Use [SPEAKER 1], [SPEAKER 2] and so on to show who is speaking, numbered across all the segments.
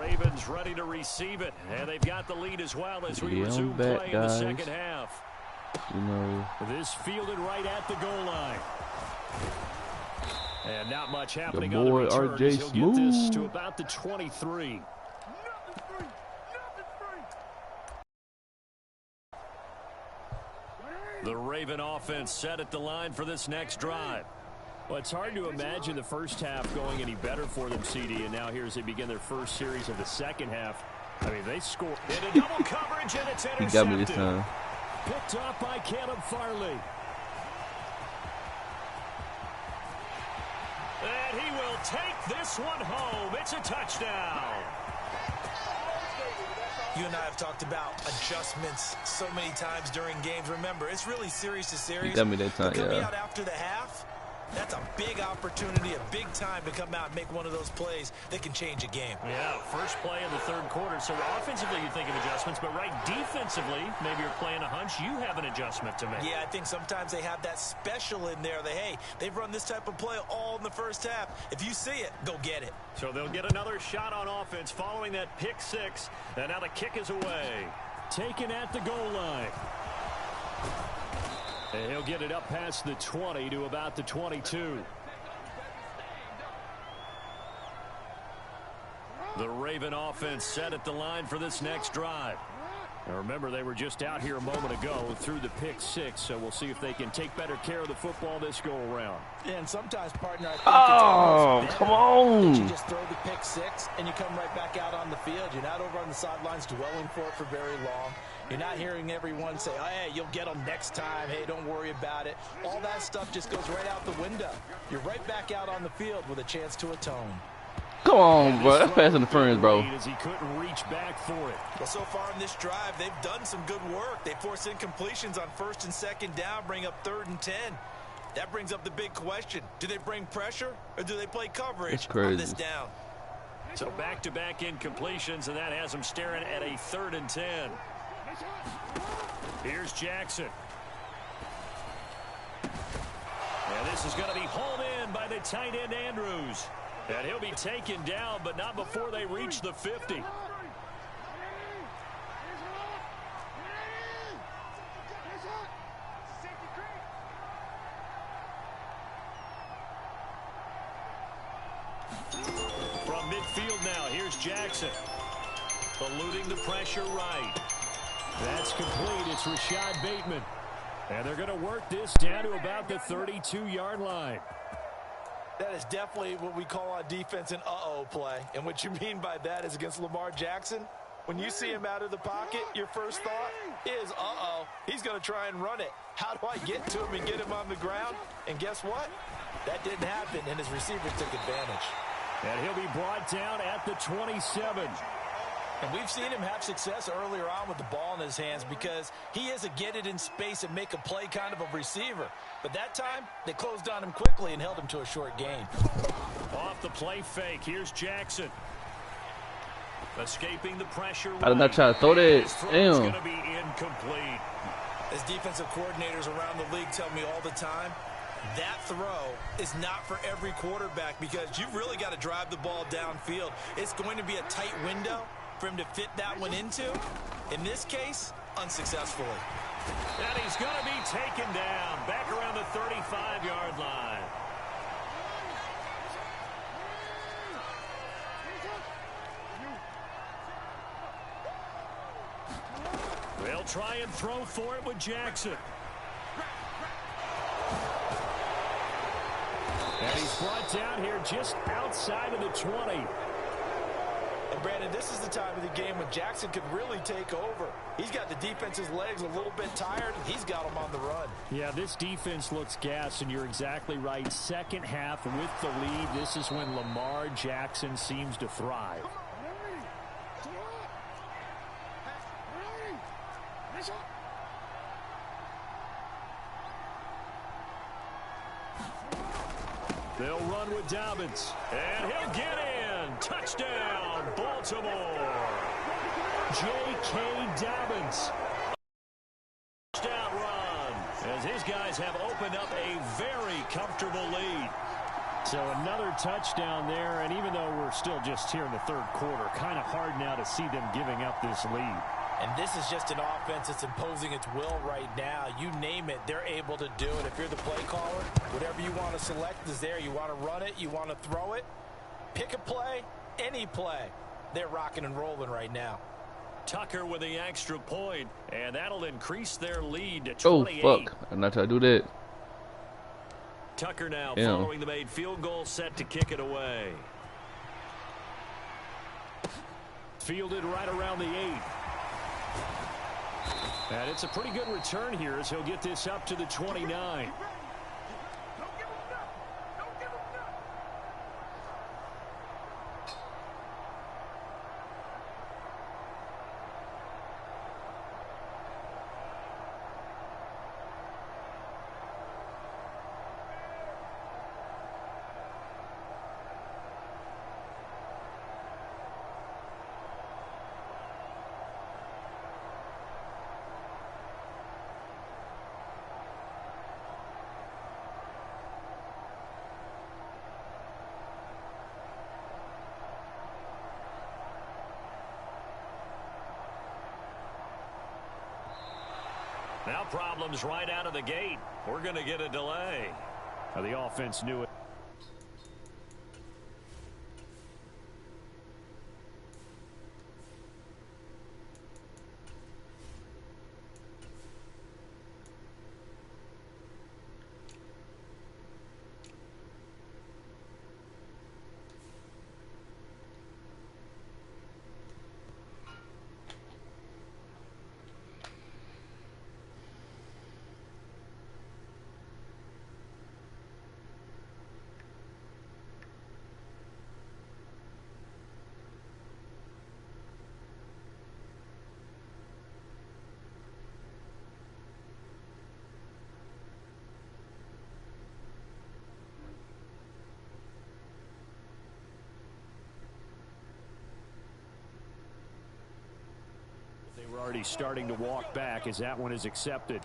[SPEAKER 1] Ravens ready to receive it, and they've got the lead as well as we resume play in the second half. This fielded right at the goal line. And not much happening on the return. He'll get this to about the 23. The Raven offense set at the line for this next drive. Well, it's hard to imagine the first half going any better for them, CD, and now here as they begin their first series of the second half. I mean, they score into double coverage, and it's intercepted.
[SPEAKER 2] He got me this time.
[SPEAKER 1] Picked up by Caleb Farley. And he will take this one home. It's a touchdown.
[SPEAKER 3] You and I have talked about adjustments so many times during games. Remember, it's really series to series.
[SPEAKER 2] He got me that time,
[SPEAKER 3] coming out after the half, that's a big opportunity, a big time to come out and make one of those plays that can change a game.
[SPEAKER 1] Yeah, first play of the third quarter. So offensively, you think of adjustments, but right defensively, maybe you're playing a hunch. You have an adjustment to make.
[SPEAKER 3] Yeah, I think sometimes they have that special in there. Hey, they've run this type of play all in the first half. If you see it, go get it.
[SPEAKER 1] So they'll get another shot on offense following that pick six. And now the kick is away. Taken at the goal line. And he'll get it up past the 20 to about the 22. The Raven offense set at the line for this next drive. Now remember, they were just out here a moment ago through the pick six, so we'll see if they can take better care of the football this go-around.
[SPEAKER 3] And sometimes, partner, I think
[SPEAKER 2] come on.
[SPEAKER 3] You just throw the pick six, and you come right back out on the field. You're not over on the sidelines dwelling for it for very long. You're not hearing everyone say, oh, hey, you'll get them next time. Hey, don't worry about it. All that stuff just goes right out the window. You're right back out on the field with a chance to atone.
[SPEAKER 2] Come on, bro. That's pass interference, bro.
[SPEAKER 1] As he couldn't reach back for it.
[SPEAKER 3] Well, so far in this drive, they've done some good work. They force incompletions on first and second down, bring up 3rd and 10. That brings up the big question. Do they bring pressure or do they play coverage on this down?
[SPEAKER 1] So back-to-back incompletions, and that has them staring at a 3rd and 10. Here's Jackson. And this is going to be hauled in by the tight end Andrews. And he'll be taken down, but not before they reach the 50. From midfield now, here's Jackson. Eluding the pressure right. That's complete. It's Rashad Bateman. And they're going to work this down to about the 32-yard line.
[SPEAKER 3] That is definitely what we call on defense an uh-oh play. And what you mean by that is against Lamar Jackson, when you see him out of the pocket, your first thought is, uh-oh, he's going to try and run it. How do I get to him and get him on the ground? And guess what? That didn't happen, and his receivers took advantage.
[SPEAKER 1] And he'll be brought down at the 27.
[SPEAKER 3] And we've seen him have success earlier on with the ball in his hands because he is a get it in space and make a play kind of a receiver. But that time, they closed on him quickly and held him to a short gain.
[SPEAKER 1] Off the play fake, here's Jackson. Escaping the pressure.
[SPEAKER 2] I did not try to throw that. Damn.
[SPEAKER 1] Going to be incomplete.
[SPEAKER 3] As defensive coordinators around the league tell me all the time, that throw is not for every quarterback because you've really got to drive the ball downfield. It's going to be a tight window for him to fit that one into. In this case, unsuccessfully.
[SPEAKER 1] And he's going to be taken down back around the 35-yard line. They'll try and throw for it with Jackson. And he's brought down here just outside of the 20.
[SPEAKER 3] And Brandon, this is the time of the game when Jackson could really take over. He's got the defense's legs a little bit tired. He's got them on the run.
[SPEAKER 1] Yeah, this defense looks gassed, and you're exactly right. Second half with the lead, this is when Lamar Jackson seems to thrive. They'll run with Dobbins, and he'll get in. Touchdown, Baltimore. J.K. Dobbins. Touchdown run, as his guys have opened up a very comfortable lead. So another touchdown there, and even though we're still just here in the third quarter, kind of hard now to see them giving up this lead.
[SPEAKER 3] And this is just an offense that's imposing its will right now. You name it, they're able to do it. If you're the play caller, whatever you want to select is there. You want to run it, you want to throw it. Pick a play, any play. They're rocking and rolling right now.
[SPEAKER 1] Tucker with the extra point, and that'll increase their lead to 28.
[SPEAKER 2] Oh, fuck. I'm not trying to do that.
[SPEAKER 1] Tucker now
[SPEAKER 2] Damn.
[SPEAKER 1] following the made field goal, set to kick it away. Fielded right around the 8. And it's a pretty good return here as he'll get this up to the 29. Now problems right out of the gate. We're going to get a delay. Now the offense knew it. We're already starting to walk back as that one is accepted.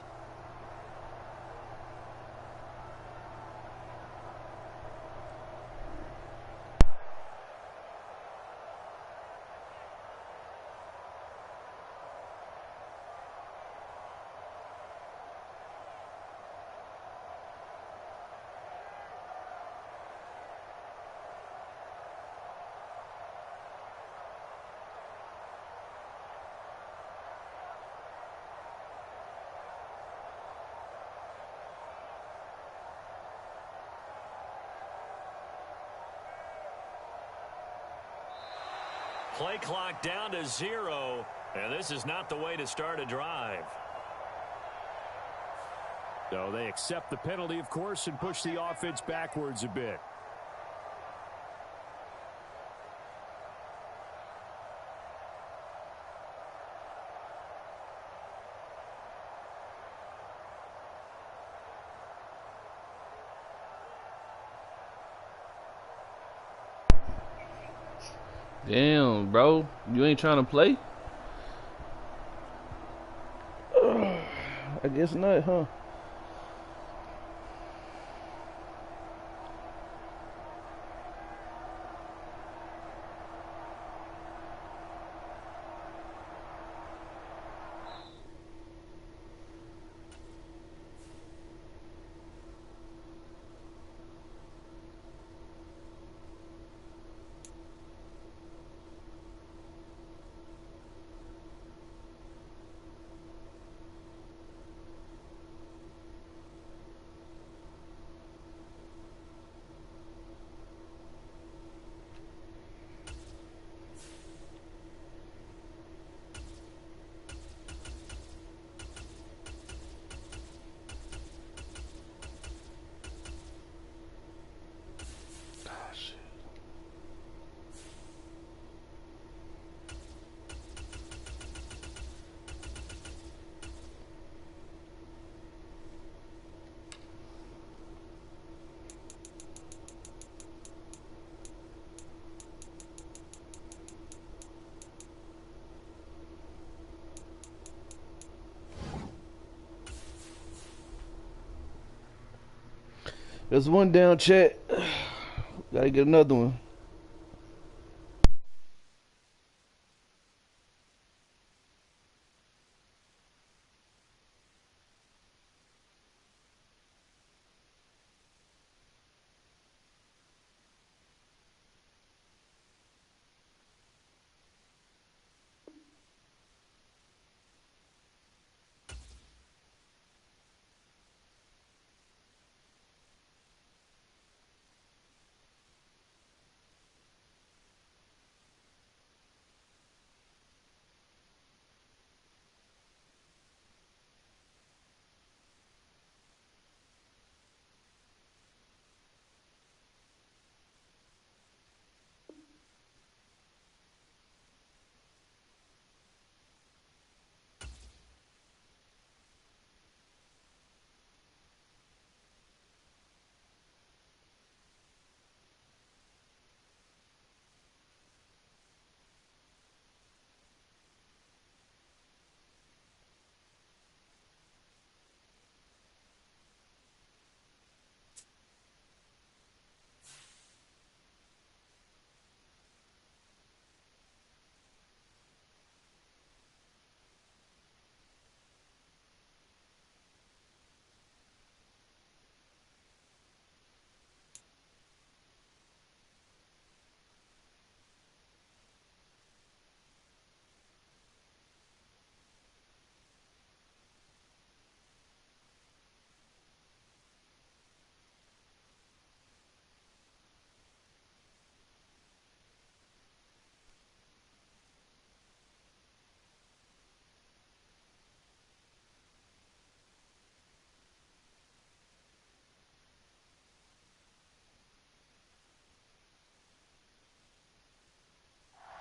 [SPEAKER 1] Play clock down to 0, and this is not the way to start a drive. So they accept the penalty, of course, and push the offense backwards a bit.
[SPEAKER 2] Damn, bro. You ain't trying to play? I guess not, huh? There's one down, chat. Gotta get another one.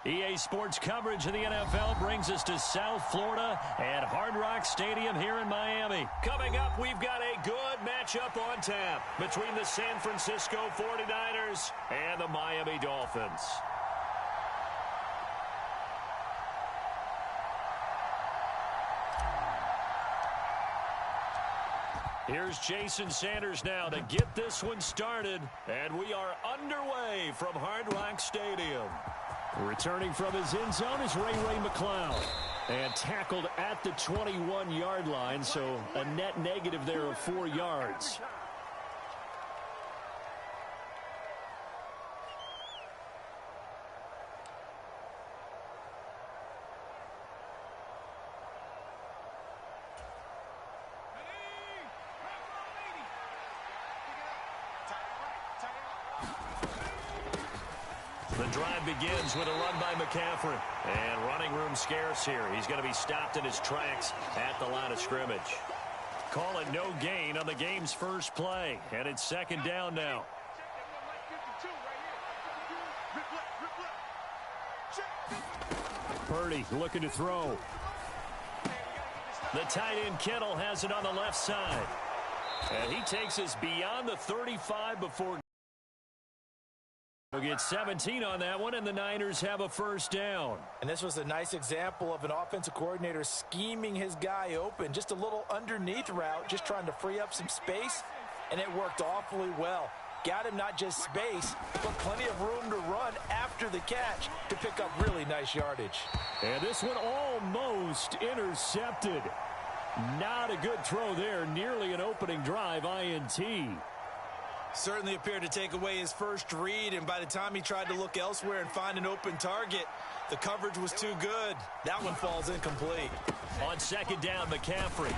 [SPEAKER 1] EA Sports coverage of the NFL brings us to South Florida at Hard Rock Stadium here in Miami. Coming up, we've got a good matchup on tap between the San Francisco 49ers and the Miami Dolphins. Here's Jason Sanders now to get this one started, and we are underway from Hard Rock Stadium. Returning from his end zone is Ray McCloud. And tackled at the 21-yard line, so a net negative there of 4 yards. The drive begins with a run by McCaffrey. And running room scarce here. He's going to be stopped in his tracks at the line of scrimmage. Call it no gain on the game's first play. And it's second down now. Purdy looking to throw. The tight end Kittle has it on the left side. And he takes us beyond the 35 before. We'll get 17 on that one, and the Niners have a first down.
[SPEAKER 3] And this was a nice example of an offensive coordinator scheming his guy open. Just a little underneath route, just trying to free up some space, and it worked awfully well. Got him not just space, but plenty of room to run after the catch to pick up really nice yardage.
[SPEAKER 1] And this one almost intercepted. Not a good throw there. Nearly an opening drive, INT.
[SPEAKER 3] Certainly appeared to take away his first read, and by the time he tried to look elsewhere and find an open target, the coverage was too good. That one falls incomplete.
[SPEAKER 1] On second down, McCaffrey.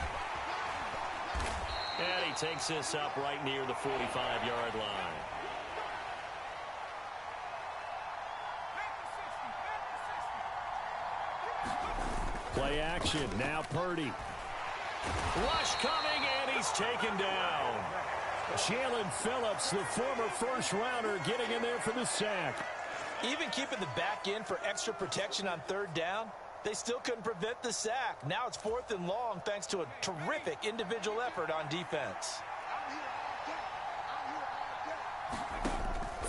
[SPEAKER 1] And he takes this up right near the 45-yard line. Play action. Now Purdy. Rush coming, and he's taken down. Jalen Phillips, the former first-rounder, getting in there for the sack.
[SPEAKER 3] Even keeping the back end for extra protection on third down, they still couldn't prevent the sack. Now it's 4th and long thanks to a terrific individual effort on defense.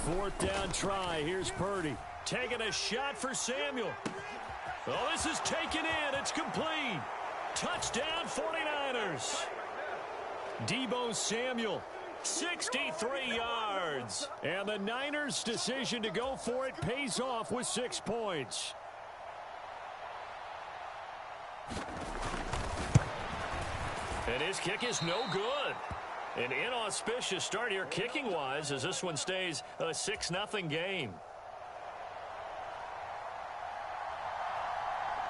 [SPEAKER 1] 4th down try. Here's Purdy. Taking a shot for Samuel. Oh, this is taken in. It's complete. Touchdown 49ers. Deebo Samuel 63 yards. And the Niners' decision to go for it pays off with 6 points. And his kick is no good. An inauspicious start here kicking-wise as this one stays a 6-0 game.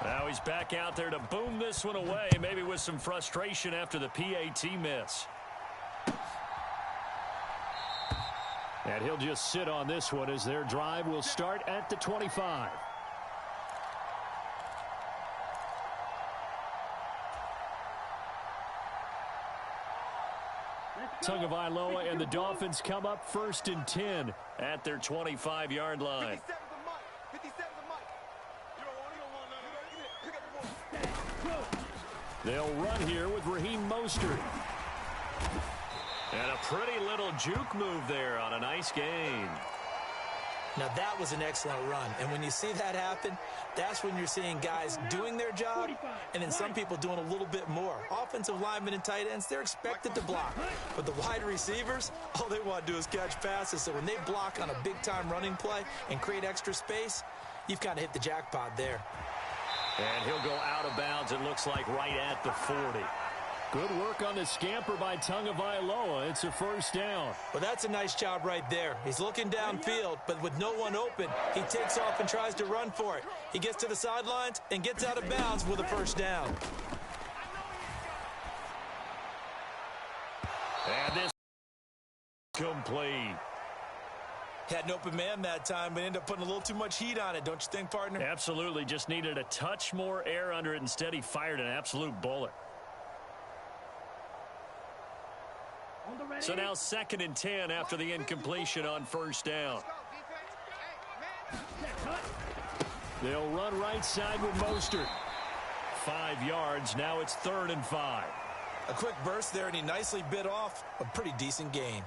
[SPEAKER 1] Now he's back out there to boom this one away, maybe with some frustration after the PAT miss. And he'll just sit on this one as their drive will start at the 25. Tagovailoa and the Dolphins come up 1st and 10 at their 25-yard line. They'll run here with Raheem Mostert. And a pretty little juke move there on a nice gain.
[SPEAKER 3] Now that was an excellent run, and when you see that happen, that's when you're seeing guys doing their job and then some people doing a little bit more. Offensive linemen and tight ends, they're expected to block, but the wide receivers, all they want to do is catch passes. So when they block on a big-time running play and create extra space, you've kind of hit the jackpot there.
[SPEAKER 1] And he'll go out of bounds, it looks like, right at the 40. Good work on the scamper by Tagovailoa. It's a 1st down.
[SPEAKER 3] Well, that's a nice job right there. He's looking downfield, but with no one open, he takes off and tries to run for it. He gets to the sidelines and gets out of bounds with a 1st down.
[SPEAKER 1] And this complete.
[SPEAKER 3] Had an open man that time, but ended up putting a little too much heat on it, don't you think, partner?
[SPEAKER 1] Absolutely. Just needed a touch more air under it. Instead, he fired an absolute bullet. So now 2nd and 10 after the incompletion on 1st down. They'll run right side with Mostert. 5 yards. Now it's 3rd and 5.
[SPEAKER 3] A quick burst there, and he nicely bit off a pretty decent gain.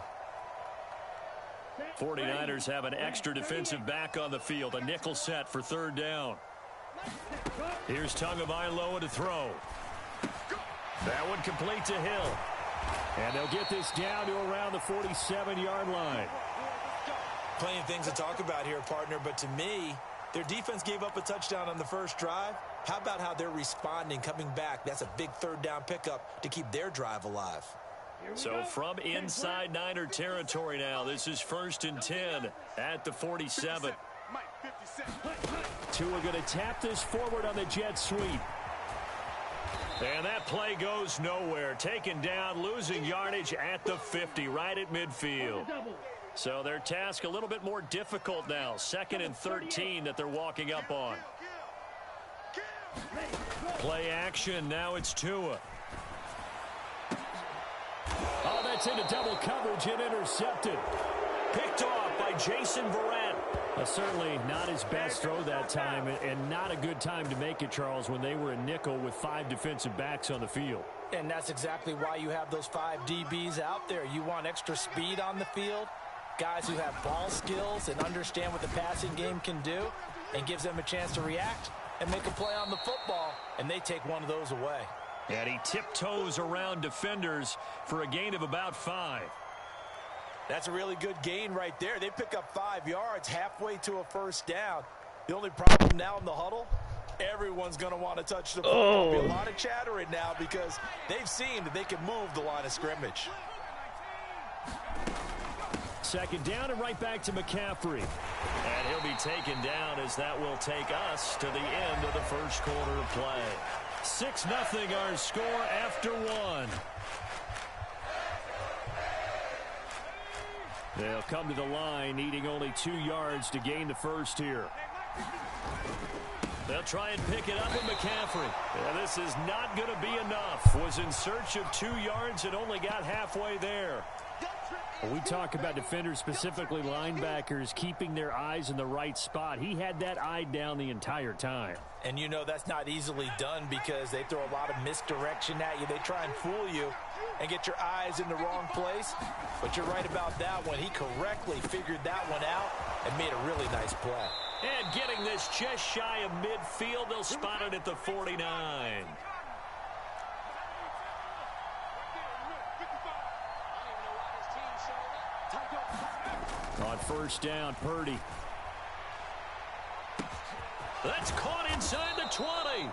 [SPEAKER 1] 49ers have an extra defensive back on the field. A nickel set for 3rd down. Here's Tagovailoa to throw. That one complete to Hill. And they'll get this down to around the 47-yard line.
[SPEAKER 3] Plenty of things to talk about here, partner, but to me, their defense gave up a touchdown on the first drive. How about how they're responding, coming back? That's a big 3rd down pickup to keep their drive alive.
[SPEAKER 1] So from inside Niner territory now, this is 1st and 10 at the 47. Tua going to tap this forward on the jet sweep. And that play goes nowhere. Taken down, losing yardage at the 50, right at midfield. So their task a little bit more difficult now. 2nd and 13 that they're walking up on. Play action. Now it's Tua. Oh, that's into double coverage and intercepted. Picked off by Jason Verrett. Certainly not his best throw that time, and not a good time to make it, Charles, when they were a nickel with 5 defensive backs on the field.
[SPEAKER 3] And that's exactly why you have those 5 DBs out there. You want extra speed on the field, guys who have ball skills and understand what the passing game can do, and gives them a chance to react and make a play on the football, and they take one of those away.
[SPEAKER 1] And he tiptoes around defenders for a gain of about 5.
[SPEAKER 3] That's a really good gain right there. They pick up 5 yards halfway to a 1st down. The only problem now in the huddle, everyone's going to want to touch the football. There'll be a lot of chattering now because they've seen that they can move the line of scrimmage.
[SPEAKER 1] 2nd down and right back to McCaffrey. And he'll be taken down as that will take us to the end of the 1st quarter of play. 6-0 our score after 1. They'll come to the line needing only 2 yards to gain the 1st here. They'll try and pick it up with McCaffrey. Yeah, this is not going to be enough. Was in search of 2 yards and only got halfway there. When we talk about defenders, specifically linebackers, keeping their eyes in the right spot, he had that eye down the entire time.
[SPEAKER 3] And you know that's not easily done because they throw a lot of misdirection at you. They try and fool you and get your eyes in the wrong place. But you're right about that one. He correctly figured that one out and made a really nice play.
[SPEAKER 1] And getting this just shy of midfield, they'll spot it at the 49. first down. Purdy. That's caught inside the 20.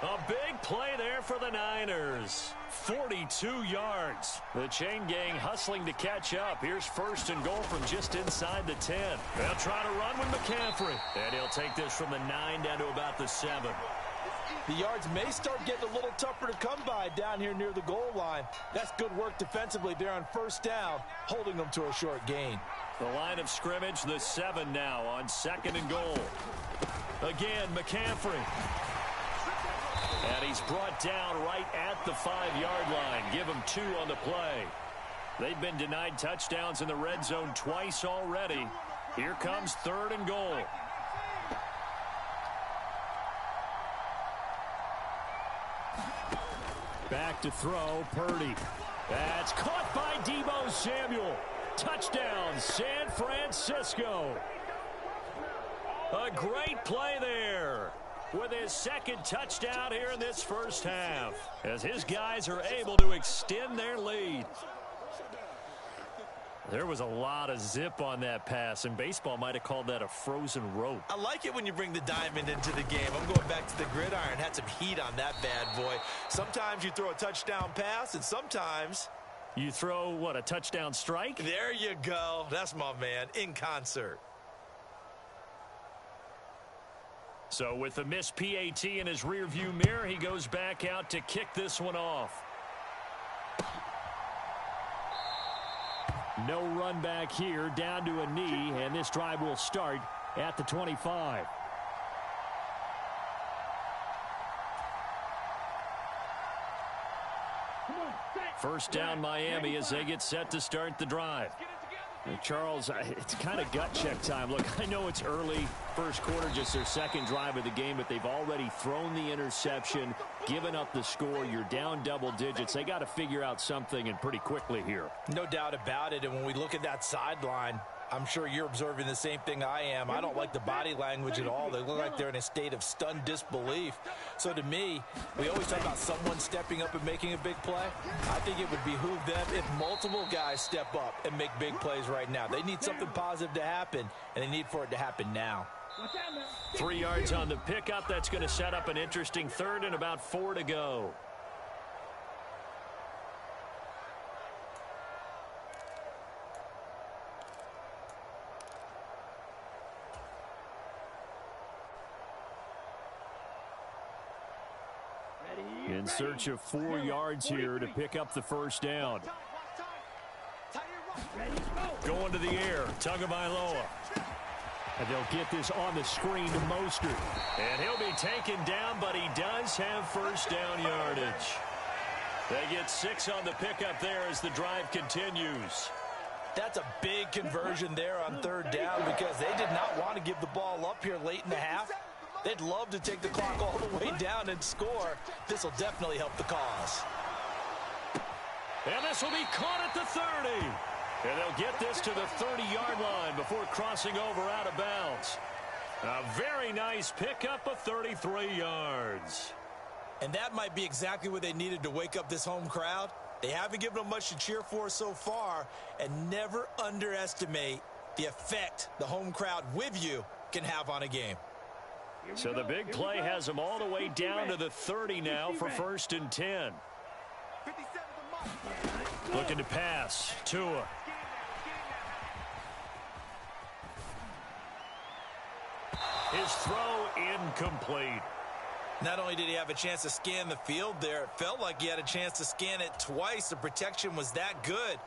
[SPEAKER 1] A big play there for the Niners. 42 yards. The chain gang hustling to catch up. Here's first and goal from just inside the 10. They'll try to run with McCaffrey. And he'll take this from the 9 down to about the 7.
[SPEAKER 3] The yards may start getting a little tougher to come by down here near the goal line. That's good work defensively there on first down, holding them to a short gain.
[SPEAKER 1] The line of scrimmage, the 7 now on second and goal. Again, McCaffrey. And he's brought down right at the 5-yard line. Give him 2 on the play. They've been denied touchdowns in the red zone twice already. Here comes third and goal. Back to throw, Purdy. That's caught by Deebo Samuel. Touchdown, San Francisco. A great play there with his second touchdown here in this first half, as his guys are able to extend their lead. There was a lot of zip on that pass, and baseball might have called that a frozen rope.
[SPEAKER 3] I like it when you bring the diamond into the game. I'm going back to the gridiron. Had some heat on that bad boy. Sometimes you throw a touchdown pass, and sometimes
[SPEAKER 1] you throw, what, a touchdown strike?
[SPEAKER 3] There you go. That's my man, in concert.
[SPEAKER 1] So with the missed PAT in his rearview mirror, he goes back out to kick this one off. No run back here, down to a knee, and this drive will start at the 25. First down Miami as they get set to start the drive. Charles, it's kind of gut check time. Look, I know it's early, first quarter, just their second drive of the game, but they've already thrown the interception, given up the score. You're down double digits. They got to figure out something, and pretty quickly here.
[SPEAKER 3] No doubt about it, and when we look at that sideline, I'm sure you're observing the same thing I am. I don't like the body language at all. They look like they're in a state of stunned disbelief. So to me, we always talk about someone stepping up and making a big play. I think it would behoove them if multiple guys step up and make big plays right now. They need something positive to happen, and they need for it to happen now.
[SPEAKER 1] 3 yards on the pickup. That's going to set up an interesting third and about 4 to go. In search of 4 yards here to pick up the first down. Going to the air, Tagovailoa. And they'll get this on the screen to Mostert. And he'll be taken down, but he does have first down yardage. They get 6 on the pickup there as the drive continues.
[SPEAKER 3] That's a big conversion there on third down because they did not want to give the ball up here late in the half. They'd love to take the clock all the way down and score. This will definitely help the cause.
[SPEAKER 1] And this will be caught at the 30. And they'll get this to the 30-yard line before crossing over out of bounds. A very nice pickup of 33 yards.
[SPEAKER 3] And that might be exactly what they needed to wake up this home crowd. They haven't given them much to cheer for so far, and never underestimate the effect the home crowd with you can have on a game.
[SPEAKER 1] So the big play has them all the way down to the 30 now for first and 10. Looking to pass. Tua. His throw incomplete.
[SPEAKER 3] Not only did he have a chance to scan the field there, it felt like he had a chance to scan it twice. The protection was that good.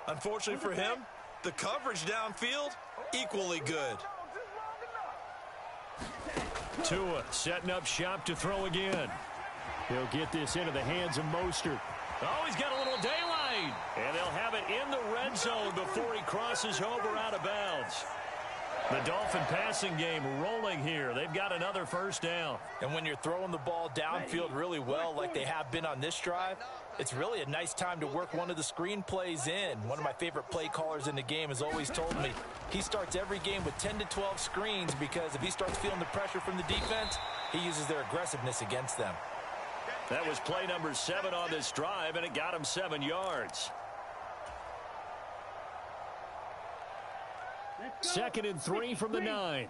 [SPEAKER 3] Unfortunately for him, the coverage downfield, equally good.
[SPEAKER 1] Tua setting up shop to throw again. He'll get this into the hands of Mostert. Oh, he's got a little daylight. And they'll have it in the red zone before he crosses over out of bounds. The Dolphin passing game rolling here. They've got another first down.
[SPEAKER 3] And when you're throwing the ball downfield really well like they have been on this drive, it's really a nice time to work one of the screen plays in. One of my favorite play callers in the game has always told me he starts every game with 10 to 12 screens because if he starts feeling the pressure from the defense, he uses their aggressiveness against them.
[SPEAKER 1] That was play number 7 on this drive, and it got him 7 yards. 2nd and 3 from the 9.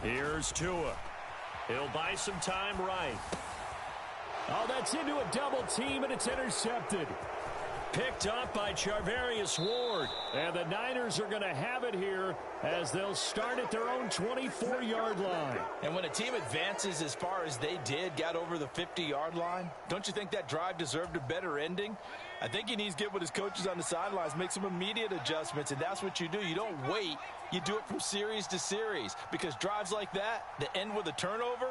[SPEAKER 1] Here's Tua. He'll buy some time right. Oh, that's into a double team, and it's intercepted. Picked up by Charvarius Ward. And the Niners are going to have it here as they'll start at their own 24-yard line.
[SPEAKER 3] And when a team advances as far as they did, got over the 50-yard line, don't you think that drive deserved a better ending? I think he needs to get with his coaches on the sidelines, make some immediate adjustments, and that's what you do. You don't wait. You do it from series to series, because drives like that end with a turnover,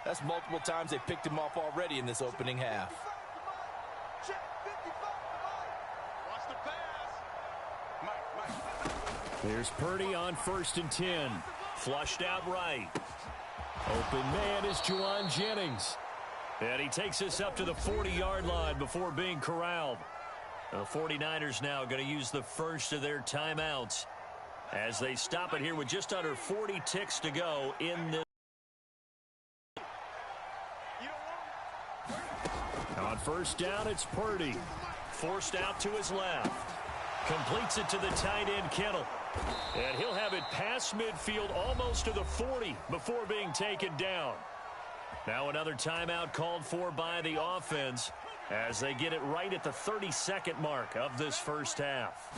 [SPEAKER 3] that's multiple times they picked him off already in this opening half.
[SPEAKER 1] Here's Purdy on 1st and 10. Flushed out right. Open man is Juwan Jennings. And he takes us up to the 40-yard line before being corralled. The 49ers now going to use the first of their timeouts as they stop it here with just under 40 ticks to go in this. On 1st down, it's Purdy. Forced out to his left. Completes it to the tight end, Kittle. And he'll have it past midfield almost to the 40 before being taken down. Now another timeout called for by the offense as they get it right at the 32nd mark of this first half.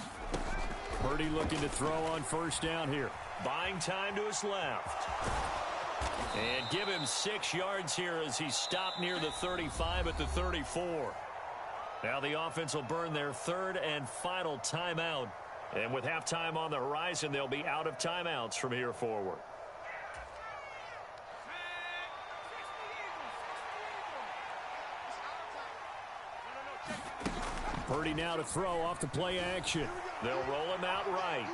[SPEAKER 1] Purdy looking to throw on 1st down here. Buying time to his left. And give him 6 yards here as he stopped near the 35 at the 34. Now the offense will burn their 3rd and final timeout. And with halftime on the horizon, they'll be out of timeouts from here forward. Purdy now to throw off the play action. They'll roll him out right.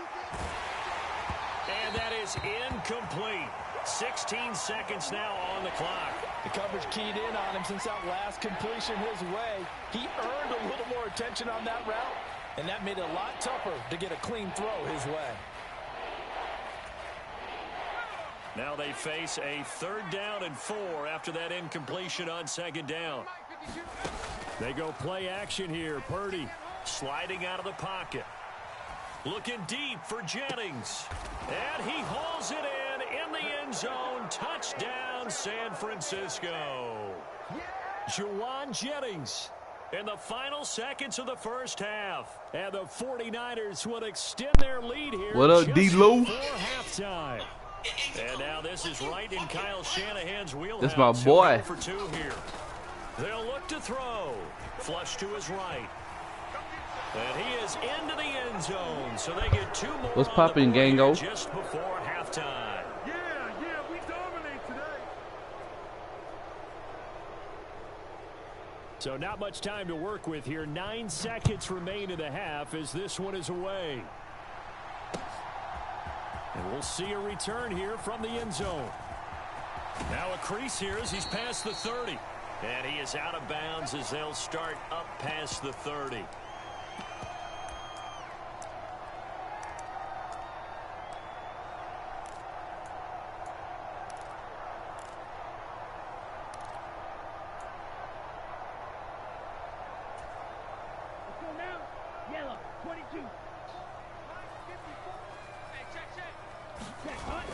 [SPEAKER 1] And that is incomplete. 16 seconds now on the clock.
[SPEAKER 3] The coverage keyed in on him since that last completion his way. He earned a little more attention on that route, and that made it a lot tougher to get a clean throw his way.
[SPEAKER 1] Now they face a 3rd down and 4 after that incompletion on 2nd down. They go play action here. Purdy sliding out of the pocket. Looking deep for Jennings. And he hauls it in the end zone. Touchdown, San Francisco. Juwan Jennings in the final seconds of the first half. And the 49ers will extend their lead here.
[SPEAKER 2] What up, D-Lo?
[SPEAKER 1] Before halftime. And now this is right in Kyle Shanahan's wheelhouse.
[SPEAKER 2] That's my boy.
[SPEAKER 1] For 2 here. They'll look to throw. Flush to his right. And he is into the end zone, so they get 2 more.
[SPEAKER 2] What's poppin', Gango?
[SPEAKER 1] Just before halftime.
[SPEAKER 4] Yeah, we dominate today.
[SPEAKER 1] So not much time to work with here. 9 seconds remain in the half as this one is away. And we'll see a return here from the end zone. Now a crease here as he's past the 30. And he is out of bounds as they'll start up past the 30.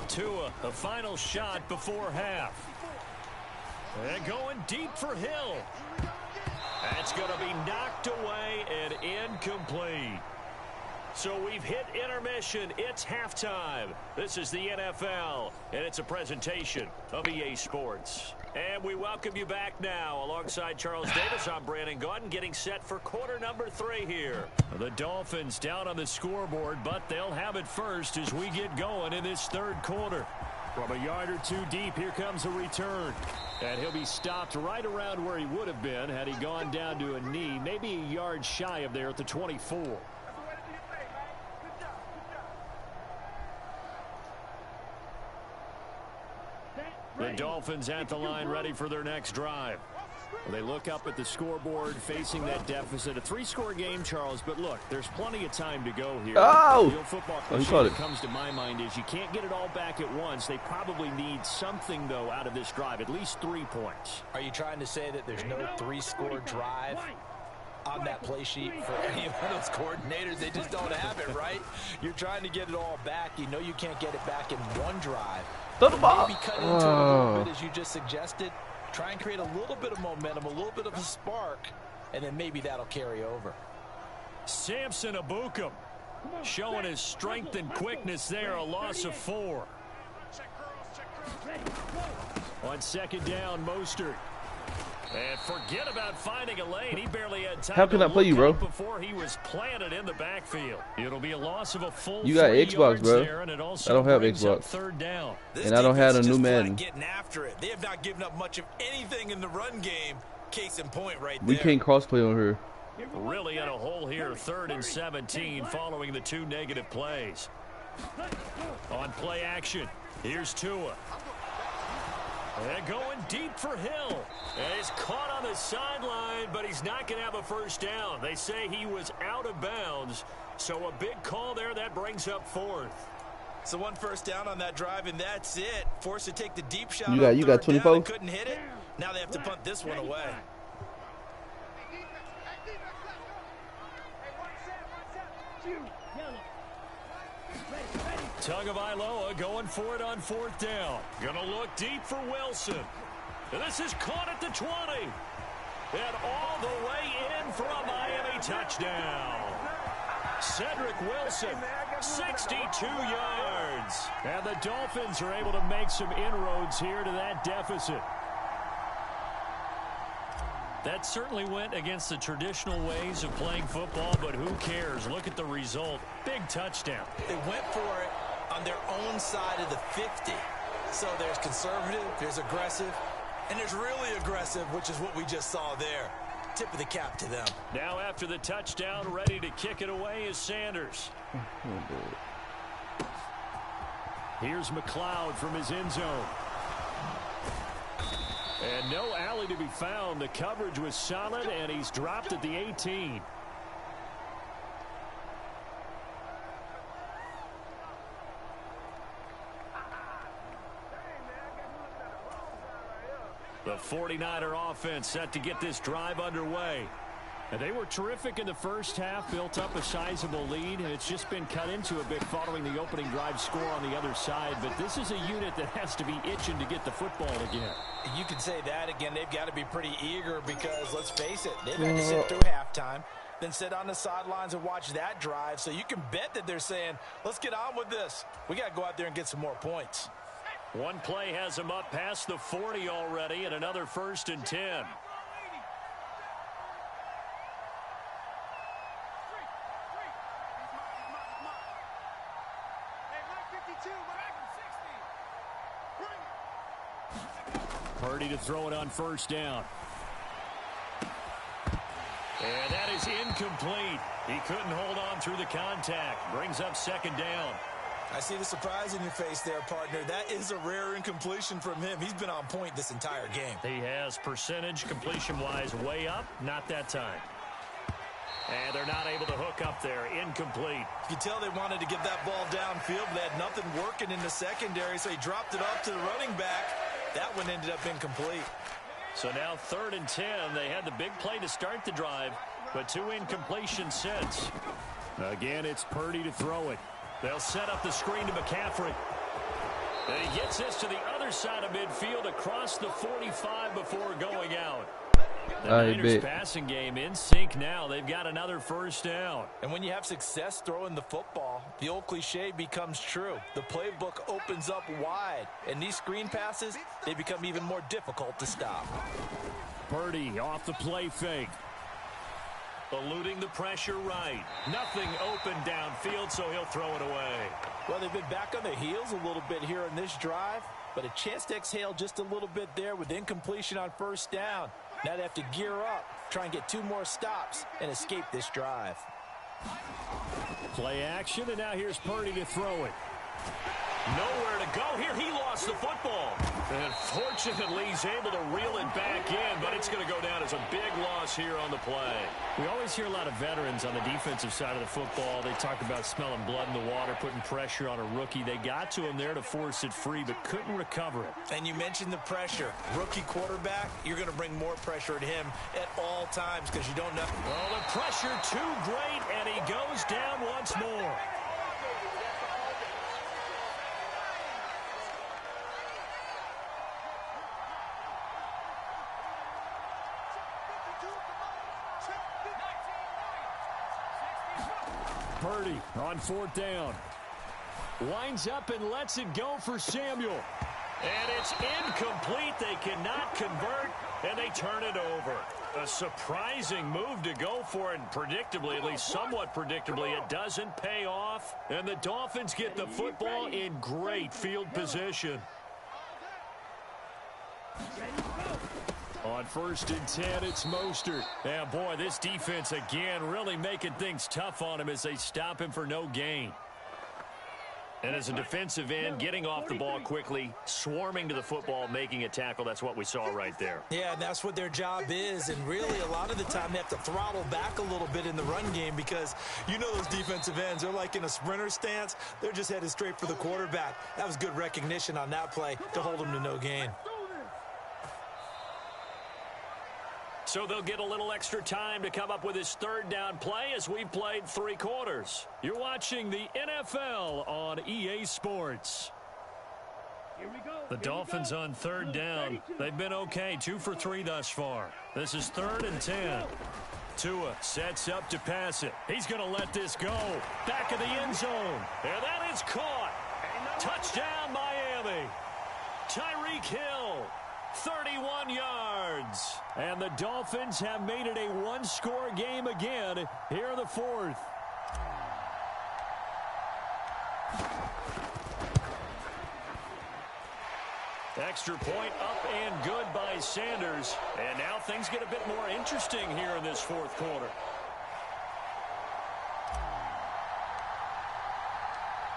[SPEAKER 1] Tua, a final shot before half. And going deep for Hill. That's going to be knocked away and incomplete. So we've hit intermission. It's halftime. This is the NFL, and it's a presentation of EA Sports. And we welcome you back now. Alongside Charles Davis, I'm Brandon Gaudin, getting set for quarter number 3 here. The Dolphins down on the scoreboard, but they'll have it first as we get going in this 3rd quarter. From a yard or 2 deep, here comes a return. And he'll be stopped right around where he would have been had he gone down to a knee, maybe a yard shy of there at the 24. The Dolphins at the line ready for their next drive. Well, they look up at the scoreboard facing that deficit. A 3-score game, Charles, but look, there's plenty of time to go here.
[SPEAKER 2] Oh!
[SPEAKER 1] The old football cliche that comes to my mind is you can't get it all back at once. They probably need something, though, out of this drive, at least 3 points.
[SPEAKER 3] Are you trying to say that there's no 3-score drive? on that play sheet for any of those coordinators. They just don't have it, right? You're trying to get it all back. You know you can't get it back in one drive.
[SPEAKER 2] Throw the ball.
[SPEAKER 3] Maybe cut into it a little bit, as you just suggested. Try and create a little bit of momentum, a little bit of a spark, and then maybe that'll carry over.
[SPEAKER 1] Samson Abukum showing his strength and quickness there, a loss of 4. On second down, Mostert. And forget about finding a lane. He barely had time.
[SPEAKER 2] How can I play you, bro?
[SPEAKER 1] Before he was planted in the backfield. It'll be a loss of a full.
[SPEAKER 2] You got Xbox, bro.
[SPEAKER 1] There, and it also
[SPEAKER 2] I don't have
[SPEAKER 1] brings up
[SPEAKER 2] Xbox.
[SPEAKER 1] Third down.
[SPEAKER 2] And I don't have a new Madden.
[SPEAKER 3] Getting after it. They have not given up much of anything in the run game. Case in point right there.
[SPEAKER 2] We can't crossplay on her.
[SPEAKER 1] Really in a hole here. 3rd and 17 following the 2 negative plays. On play action, here's Tua. And going deep for Hill. And he's caught on the sideline, but he's not going to have a first down. They say he was out of bounds. So a big call there. That brings up 4th.
[SPEAKER 3] So 1 first down on that drive, and that's it. Forced to take the deep shot.
[SPEAKER 2] You got 24?
[SPEAKER 3] Couldn't hit it. Now they have to punt this one away.
[SPEAKER 1] Tagovailoa going for it on 4th down. Gonna look deep for Wilson. And this is caught at the 20. And all the way in for a Miami touchdown. Cedric Wilson, 62 yards. And the Dolphins are able to make some inroads here to that deficit. That certainly went against the traditional ways of playing football, but who cares? Look at the result. Big touchdown.
[SPEAKER 3] They went for it on their own side of the 50. So there's conservative, there's aggressive, and there's really aggressive, which is what we just saw there. Tip of the cap to them.
[SPEAKER 1] Now after the touchdown, ready to kick it away is Sanders. Here's McLeod from his end zone. And no alley to be found. The coverage was solid, and he's dropped at the 18. The 49er offense set to get this drive underway. And they were terrific in the first half, built up a sizable lead, and it's just been cut into a bit following the opening drive score on the other side. But this is a unit that has to be itching to get the football again.
[SPEAKER 3] You can say that again. They've got to be pretty eager because, let's face it, they've had to sit through halftime, then sit on the sidelines and watch that drive. So you can bet that they're saying, let's get on with this. We got to go out there and get some more points.
[SPEAKER 1] One play has him up past the 40 already, and another 1st and 10. Purdy to throw it on 1st down. And that is incomplete. He couldn't hold on through the contact. Brings up 2nd down.
[SPEAKER 3] I see the surprise in your face there, partner. That is a rare incompletion from him. He's been on point this entire game.
[SPEAKER 1] He has percentage completion-wise way up. Not that time. And they're not able to hook up there. Incomplete.
[SPEAKER 3] You can tell they wanted to get that ball downfield, but they had nothing working in the secondary, so he dropped it off to the running back. That one ended up incomplete.
[SPEAKER 1] So now 3rd and 10. They had the big play to start the drive, but 2 incompletions since. Again, it's Purdy to throw it. They'll set up the screen to McCaffrey. And he gets this to the other side of midfield across the 45 before going out. The Niners passing game in sync now. They've got another 1st down.
[SPEAKER 3] And when you have success throwing the football, the old cliche becomes true. The playbook opens up wide. And these screen passes, they become even more difficult to stop.
[SPEAKER 1] Purdy off the play fake. Eluding the pressure right. Nothing open downfield, so he'll throw it away.
[SPEAKER 3] Well, they've been back on their heels a little bit here on this drive, but a chance to exhale just a little bit there with incompletion on 1st down. Now they have to gear up, try and get 2 more stops, and escape this drive.
[SPEAKER 1] Play action, and now here's Purdy to throw it. Nowhere to go here. He lost the football. And fortunately, he's able to reel it back in, but it's going to go down as a big loss here on the play. We always hear a lot of veterans on the defensive side of the football. They talk about smelling blood in the water, putting pressure on a rookie. They got to him there to force it free, but couldn't recover it.
[SPEAKER 3] And you mentioned the pressure. Rookie quarterback, you're going to bring more pressure at him at all times because you don't know.
[SPEAKER 1] Well, the pressure too great, and he goes down once more. Purdy on 4th down. Winds up and lets it go for Samuel. And it's incomplete. They cannot convert, and they turn it over. A surprising move to go for it, and predictably, at least somewhat predictably, it doesn't pay off. And the Dolphins get the football in great field position. On 1st and 10, it's Mostert. And boy, this defense again really making things tough on him as they stop him for no gain. And as a defensive end, getting off the ball quickly, swarming to the football, making a tackle, that's what we saw right there.
[SPEAKER 3] Yeah, and that's what their job is. And really, a lot of the time, they have to throttle back a little bit in the run game because you know those defensive ends, they're like in a sprinter stance. They're just headed straight for the quarterback. That was good recognition on that play to hold them to no gain.
[SPEAKER 1] So they'll get a little extra time to come up with his 3rd down play as we've played 3 quarters. You're watching the NFL on EA Sports.
[SPEAKER 4] Here we go.
[SPEAKER 1] The Dolphins on 3rd down. They've been okay, 2 for 3 thus far. This is 3rd and 10. Tua sets up to pass it. He's going to let this go. Back of the end zone. And that is caught. Touchdown, Miami. Tyreek Hill. 31 yards. And the Dolphins have made it a 1-score game again here in the 4th. Extra point up and good by Sanders. And now things get a bit more interesting here in this 4th quarter.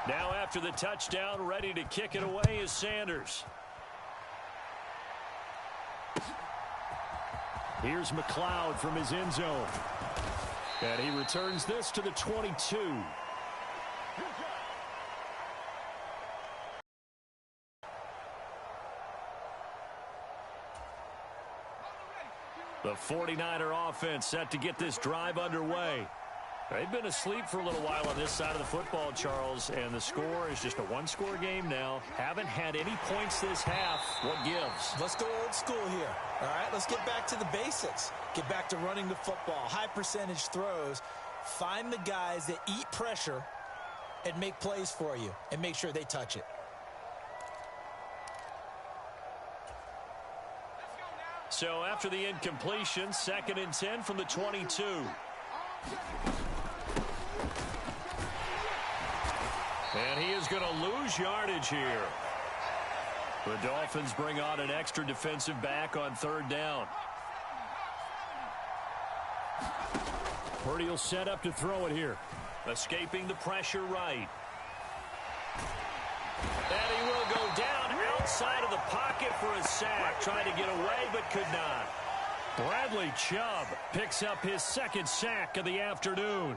[SPEAKER 1] Now after the touchdown, ready to kick it away is Sanders. Here's McLeod from his end zone. And he returns this to the 22. The 49er offense set to get this drive underway. They've been asleep for a little while on this side of the football, Charles, and the score is just a 1-score game now. Haven't had any points this half. What gives?
[SPEAKER 3] Let's go old school here. All right, let's get back to the basics. Get back to running the football, high percentage throws. Find the guys that eat pressure and make plays for you and make sure they touch it.
[SPEAKER 1] So after the incompletion, 2nd and 10 from the 22. And he is going to lose yardage here. The Dolphins bring on an extra defensive back on 3rd down. Purdy will set up to throw it here. Escaping the pressure right. And he will go down outside of the pocket for a sack. Tried to get away but could not. Bradley Chubb picks up his 2nd sack of the afternoon.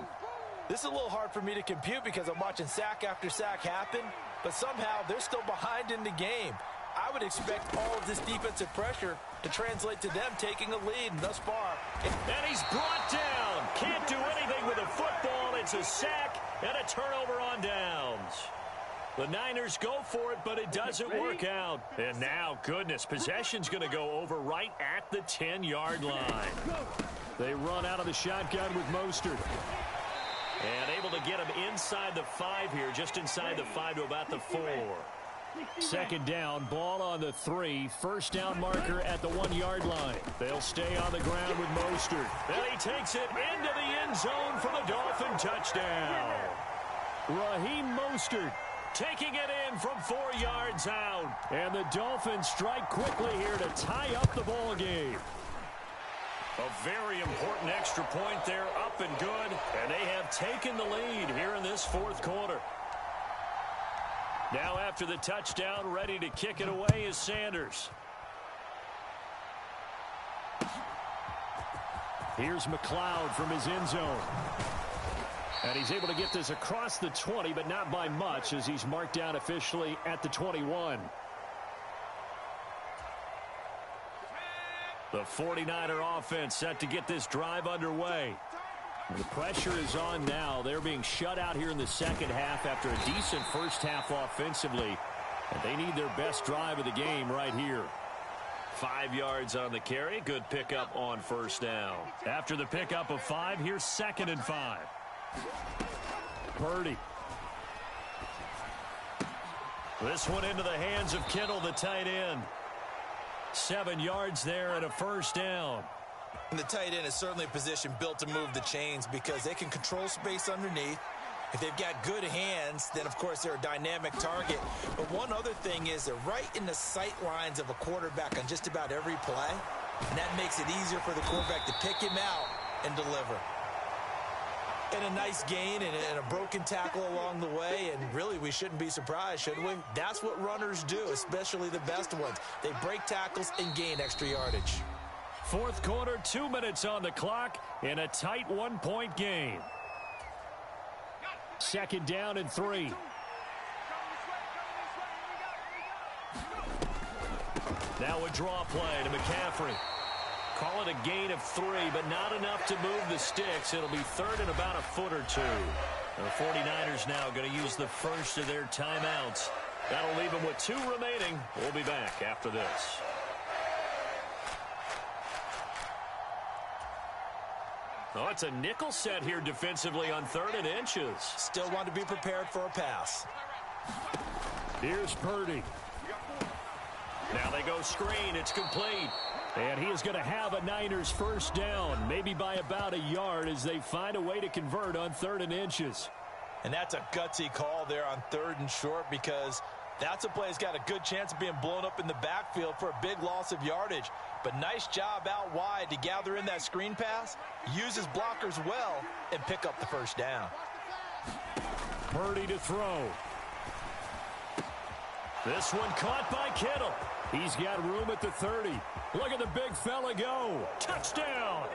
[SPEAKER 3] This is a little hard for me to compute because I'm watching sack after sack happen, but somehow they're still behind in the game. I would expect all of this defensive pressure to translate to them taking a lead, and thus far.
[SPEAKER 1] And he's brought down. Can't do anything with a football. It's a sack and a turnover on downs. The Niners go for it, but it doesn't work out. And now, goodness, possession's going to go over right at the 10-yard line. They run out of the shotgun with Mostert. And able to get him inside the 5 here, just inside the 5 to about the 4. 2nd down, ball on the 3. 1st down marker at the 1-yard line. They'll stay on the ground with Mostert. And he takes it into the end zone for the Dolphin touchdown. Raheem Mostert taking it in from 4 yards out. And the Dolphins strike quickly here to tie up the ball game. A very important extra point there, up and good. And they have taken the lead here in this 4th quarter. Now after the touchdown, ready to kick it away is Sanders. Here's McLeod from his end zone. And he's able to get this across the 20, but not by much, as he's marked down officially at the 21. The 49er offense set to get this drive underway. The pressure is on now. They're being shut out here in the second half after a decent first half offensively. And they need their best drive of the game right here. 5 yards on the carry. Good pickup on first down. After the pickup of 5, here's 2nd and 5. Purdy. This one into the hands of Kittle, the tight end. 7 yards there and a first down.
[SPEAKER 3] And the tight end is certainly a position built to move the chains because they can control space underneath. If they've got good hands, then, of course, they're a dynamic target. But one other thing is they're right in the sight lines of a quarterback on just about every play. And that makes it easier for the quarterback to pick him out and deliver. And a nice gain and a broken tackle along the way. And really, we shouldn't be surprised, should we? That's what runners do, especially the best ones. They break tackles and gain extra yardage.
[SPEAKER 1] Fourth quarter, 2 minutes on the clock in a tight 1-point game. 2nd down and 3. Now a draw play to McCaffrey. Call it a gain of 3, but not enough to move the sticks. It'll be 3rd and about a foot or 2. The 49ers now going to use the first of their timeouts. That'll leave them with 2 remaining. We'll be back after this. Oh, it's a nickel set here defensively on 3rd and inches.
[SPEAKER 3] Still want to be prepared for a pass.
[SPEAKER 1] Here's Purdy. Now they go screen. It's complete. And he is going to have a Niners first down, maybe by about a yard as they find a way to convert on 3rd and inches.
[SPEAKER 3] And that's a gutsy call there on 3rd and short because that's a play that's got a good chance of being blown up in the backfield for a big loss of yardage. But nice job out wide to gather in that screen pass, use his blockers well, and pick up the first down.
[SPEAKER 1] Purdy to throw. This one caught by Kittle. He's got room at the 30. Look at the big fella go. Touchdown.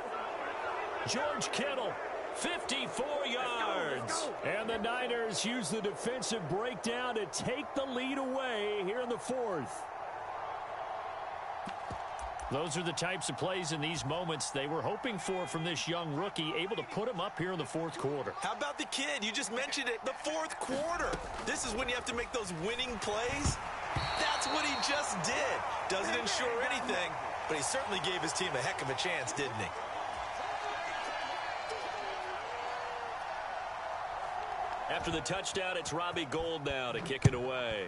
[SPEAKER 1] George Kittle, 54 yards. And the Niners use the defensive breakdown to take the lead away here in the 4th. Those are the types of plays in these moments they were hoping for from this young rookie, able to put him up here in the 4th quarter.
[SPEAKER 3] How about the kid? You just mentioned it, the 4th quarter. This is when you have to make those winning plays. That's what he just did. Doesn't ensure anything, but he certainly gave his team a heck of a chance, didn't he?
[SPEAKER 1] After the touchdown, it's Robbie Gould now to kick it away.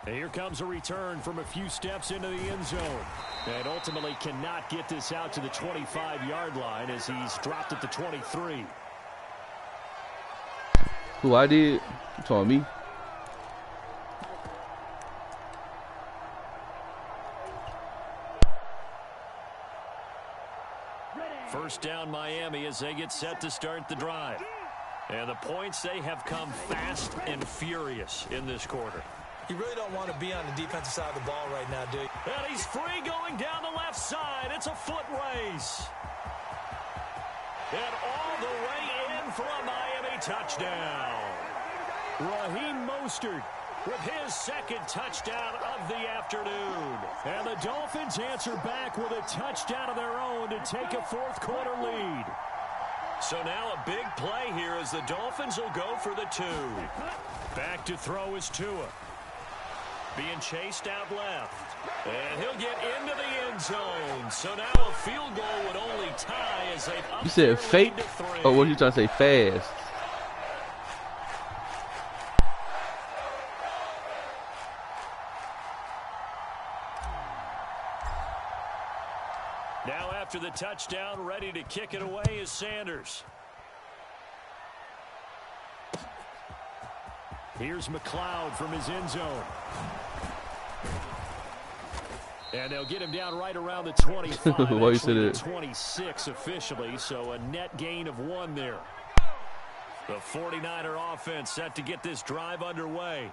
[SPEAKER 1] And here comes a return from a few steps into the end zone. And ultimately cannot get this out to the 25-yard line as he's dropped at the 23.
[SPEAKER 2] Who I did? You talking me?
[SPEAKER 1] First down Miami as they get set to start the drive. And the points, they have come fast and furious in this quarter.
[SPEAKER 3] You really don't want to be on the defensive side of the ball right now, do you?
[SPEAKER 1] And he's free going down the left side. It's a foot race. And all the way in for a Miami touchdown. Raheem Mostert with his 2nd touchdown of the afternoon. And the Dolphins answer back with a touchdown of their own to take a 4th quarter lead. So now a big play here as the Dolphins will go for the 2. Back to throw is Tua. Being chased out left. And he'll get into the end zone. So now a field goal would only tie as they've upped.
[SPEAKER 2] You said fake? Or what you trying to say, fast?
[SPEAKER 1] Now after the touchdown, ready to kick it away is Sanders. Here's McLeod from his end zone. And they'll get him down right around the 25.
[SPEAKER 2] Why you said
[SPEAKER 1] Actually,
[SPEAKER 2] it?
[SPEAKER 1] 26 officially, so a net gain of 1 there. The 49er offense set to get this drive underway.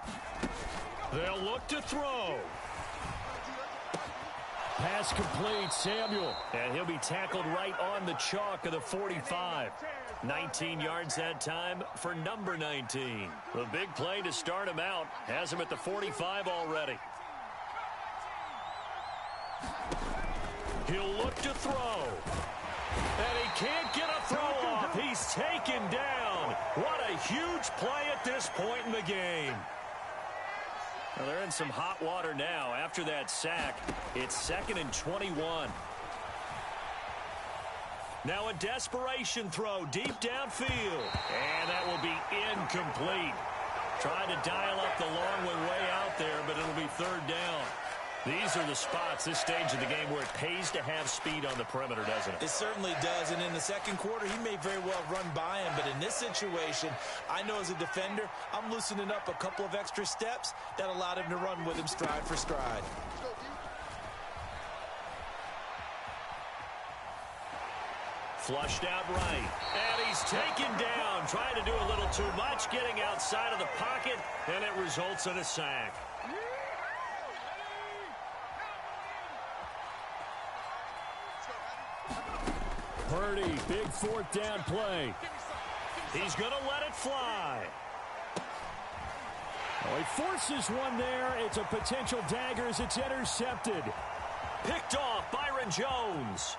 [SPEAKER 1] They'll look to throw. Pass complete, Samuel. And he'll be tackled right on the chalk of the 45. 19 yards that time for number 19. The big play to start him out has him at the 45 already. He'll look to throw. And he can't get a throw off. He's taken down. What a huge play at this point in the game. Well, they're in some hot water now. After that sack, it's 2nd and 21. Now a desperation throw deep downfield. And that will be incomplete. Trying to dial up the long one way out there, but it'll be 3rd down. These are the spots, this stage of the game, where it pays to have speed on the perimeter, doesn't it?
[SPEAKER 3] It certainly does, and in the second quarter, he may very well run by him, but in this situation, I know as a defender, I'm loosening up a couple of extra steps that allowed him to run with him stride for stride.
[SPEAKER 1] Flushed out right, and he's taken down, trying to do a little too much, getting outside of the pocket, and it results in a sack. Purdy, big 4th down play. He's going to let it fly. Oh, he forces one there. It's a potential dagger as it's intercepted. Picked off Byron Jones.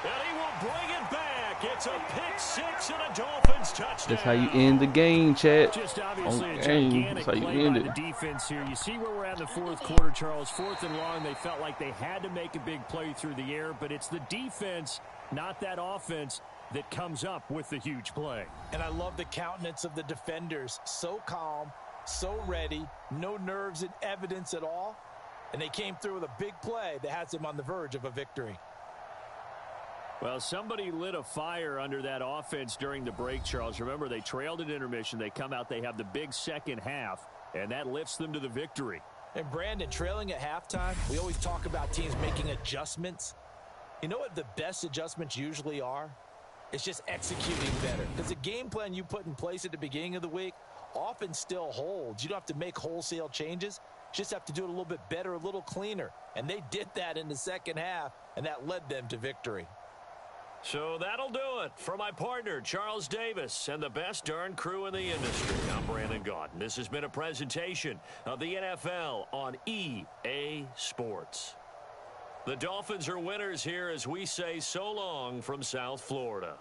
[SPEAKER 1] And he will bring it back. It's a pick 6 and a Dolphins touchdown.
[SPEAKER 2] That's how you end the game, Chad.
[SPEAKER 1] Just obviously a
[SPEAKER 2] Okay,
[SPEAKER 1] gigantic
[SPEAKER 2] that's how
[SPEAKER 1] play
[SPEAKER 2] you end
[SPEAKER 1] by
[SPEAKER 2] it.
[SPEAKER 1] the defense here. You see where we're at in the 4th quarter, Charles. 4th and long. They felt like they had to make a big play through the air, but it's the defense, not that offense, that comes up with the huge play.
[SPEAKER 3] And I love the countenance of the defenders. So calm, so ready, no nerves and evidence at all. And they came through with a big play that has them on the verge of a victory.
[SPEAKER 1] Well, somebody lit a fire under that offense during the break, Charles. Remember, they trailed at intermission. They come out, they have the big second half, and that lifts them to the victory.
[SPEAKER 3] And Brandon, trailing at halftime, we always talk about teams making adjustments. You know what the best adjustments usually are? It's just executing better. Because the game plan you put in place at the beginning of the week often still holds. You don't have to make wholesale changes. You just have to do it a little bit better, a little cleaner. And they did that in the second half, and that led them to victory.
[SPEAKER 1] So that'll do it for my partner, Charles Davis, and the best darn crew in the industry. I'm Brandon Gaudin. This has been a presentation of the NFL on EA Sports. The Dolphins are winners here as we say so long from South Florida.